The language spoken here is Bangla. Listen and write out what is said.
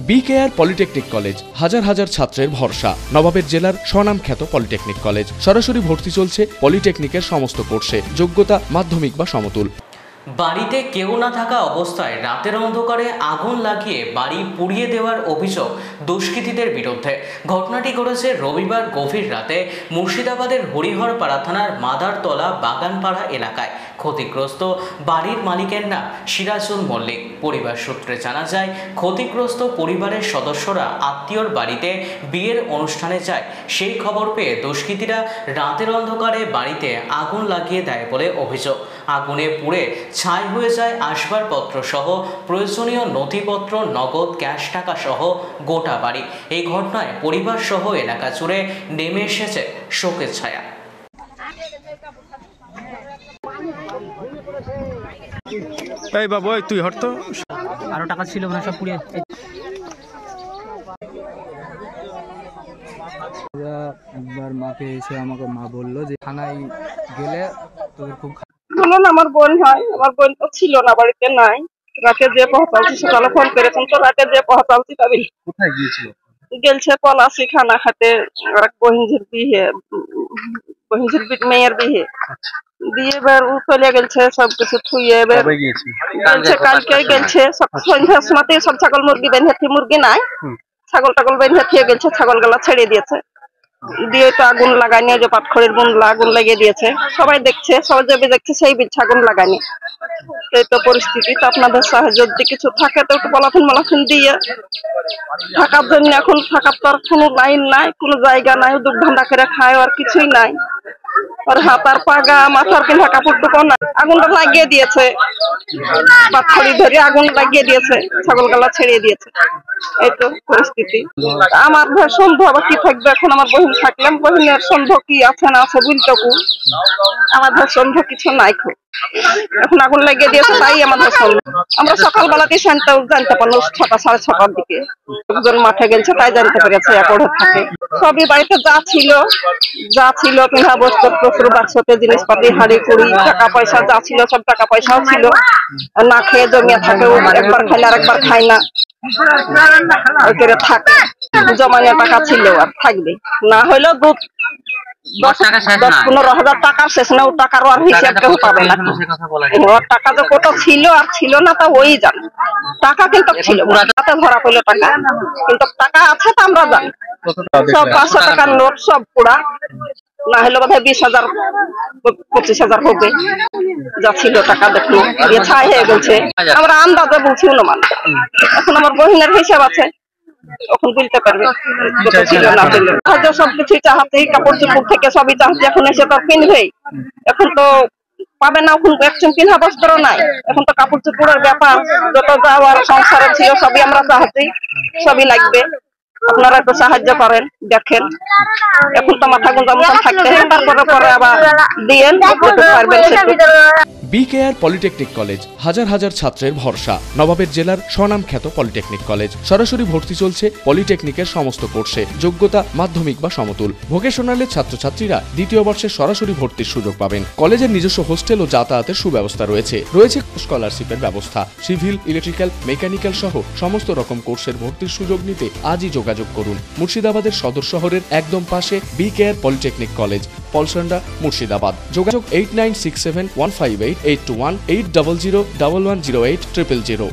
বিকেআর পলিটেকনিক কলেজ হাজার হাজার ছাত্রের ভরসা। নবাবের জেলার স্বনামখ্যাত পলিটেকনিক কলেজ। সরাসরি ভর্তি চলছে পলিটেকনিকের সমস্ত কোর্সে। যোগ্যতা মাধ্যমিক বা সমতুল। বাড়িতে কেউ না থাকা অবস্থায় রাতের অন্ধকারে আগুন লাগিয়ে বাড়ি পুড়িয়ে দেওয়ার অভিযোগ দুষ্কৃতীদের বিরুদ্ধে। ঘটনাটি ঘটেছে রবিবার গভীর রাতে মুর্শিদাবাদের হরিহরপাড়া থানার মাদারতলা বাগানপাড়া এলাকায়। ক্ষতিগ্রস্ত বাড়ির মালিকের নাম সিরাজুল মল্লিক। পরিবার সূত্রে জানা যায়, ক্ষতিগ্রস্ত পরিবারের সদস্যরা আত্মীয়র বাড়িতে বিয়ের অনুষ্ঠানে যায়। সেই খবর পেয়ে দুষ্কৃতীরা রাতের অন্ধকারে বাড়িতে আগুন লাগিয়ে দেয় বলে অভিযোগ। আগুনে পুড়ে ছাই হয়ে যায় আসবাবপত্র সহ প্রয়োজনীয় নথিপত্র, নগদ, ক্যাশ টাকা সহ গোটা বাড়ি। এই ঘটনায় পরিবার সহ এলাকা জুড়ে নেমে এসেছে শোকের ছায়া। এই বাবু, তুই হট তো। আরো টাকা ছিল না, সব পুড়িয়ে। একবার মাকে এসে আমাকে মা বললো যে থানায় গেলে তোদের খুব বলুন। আমার বোন হয়, আমার বোন তো ছিল না, বাড়িতে নাই। রাতে যে পৌঁছালছি, সকালে ফোন করেছেন তো রাতে যে পৌঁছালছি তবে কোথায় গিয়েছিল? গেলছে পলাশি খানা খাতে, বহিনঝির বিয়ে, বহিনঝির মেয়ের বিয়ে দিয়ে এবার চলে গেছে সবকিছু থুয়ে। এবার গেলছে কালকে গেলছে সন্ধ্যার সময়তে সব ছাগল মুরগি বেঁধে, মুরগি নাই, ছাগল টাগল বেঁধে থুয়ে গেছে। ছাগল গুলা ছেড়ে দিয়েছে, দিয়ে তো আগুন লাগায়নি। যে পাটখড়ির বুনলা আগুন লাগিয়ে দিয়েছে। সবাই দেখছে, সবাই যাবে দেখছে, সেই বীজ আগুন লাগায়নি। এই তো পরিস্থিতি। তো আপনাদের সাহায্য যদি কিছু থাকে তো একটু পলাথিন দিয়ে থাকার জন্য। এখন থাকার তো আর কোনো লাইন নাই, কোনো জায়গা নাই, দুধ ধান্দা করে খায়, আর কিছুই নাই। আর হাতার পাগা মাথার কিনা কাপড় টুকো না, আগুনটা লাগিয়ে দিয়েছে। পাটখড়ি ধরে আগুন লাগিয়ে দিয়েছে, ছাগল গালা ছেড়ে দিয়েছে। এই তো পরিস্থিতি। আমার ভাই সন্দেহ আবার কি থাকবে এখন? আমার বহিন থাকলাম, বহিনের সন্দেহ কি আছে না আছে বুঝতেকু। আমার ভাই সন্দেহ কিছু নাই, খুব এখন আগুন লাগিয়ে দিয়েছে, তাই আমাদের সন্দেহ। আমরা সকালবেলাতেই জানতে পারলাম 6টা সাড়ে 6টার দিকে। একজন মাঠে গেছে, তাই জানতে পেরেছে একড়ে থাকে। সবই বাড়িতে যা ছিল পিঠা বস্তু, প্রচুর বাক্সতে জিনিসপাতি, হাড়ি কুড়ি, টাকা পয়সা যা ছিল সব টাকা পয়সাও ছিল। না খেয়ে জমিয়ে থাকে, একবার খাইলে আর একবার খায় না, ওই করে থাকে। জমানো টাকা ছিল আর থাকবে না, হইলেও 10-15 হাজার টাকা শেষ না। ও টাকারও আর হিসাব কেউ পাবে না। ওর টাকা যে কত ছিল আর ছিল না তা ওই জানে। টাকা কিন্তু ছিল, তাতে ধরা পড়লো টাকা, কিন্তু টাকা আছে তা আমরা জানি। সব 500 টাকার নোট সব পুরা, না হলে বোধহয় 20,000-25,000 হবে যা ছিল টাকা। দেখলো ছাই হয়ে গেছে। আমরা আন্দাজে বলছি অনুমান। এখন আমার বহিনের হিসাব আছে, এখন বলতে পারবে ছিল না ছিল। হয়তো সবকিছুই চাহাতেই, কাপড় চোপড় থেকে সবই চাহাতে। এখন এসে তো কিনবেই, এখন তো পাবে না। এখন একজন কিনা বস্ত্র নাই, এখন তো কাপড় চোপড়ের ব্যাপার। যত যাওয়ার সংসারে ছিল সবই আমরা চাহাতেই, সবই লাগবে। আপনারা একটু সাহায্য করেন, দেখেন। এখন তো মাথা গুঁজা মতন থাকতে হয়, তারপরে আবার দিয়েন পারবেন। বিকেআর পলিটেকনিক কলেজ হাজার হাজার ছাত্রের ভরসা। নবাবের জেলার স্বনামখ্যাত পলিটেকনিক কলেজ। সরাসরি ভর্তি চলছে পলিটেকনিকের সমস্ত কোর্সে। যোগ্যতা মাধ্যমিক বা সমতুল। ভোকেশনালের ছাত্রছাত্রীরা দ্বিতীয় বর্ষে সরাসরি ভর্তির সুযোগ পাবেন। কলেজের নিজস্ব হোস্টেল ও যাতায়াতের সুব্যবস্থা রয়েছে। স্কলারশিপের ব্যবস্থা। সিভিল, ইলেকট্রিক্যাল, মেকানিক্যাল সহ সমস্ত রকম কোর্সের ভর্তির সুযোগ নিতে আজই যোগাযোগ করুন। মুর্শিদাবাদের সদর শহরের একদম পাশে BKR polytechnic college, Palsanda, Murshidabad. যোগাযোগ 8967158821 8001108 000।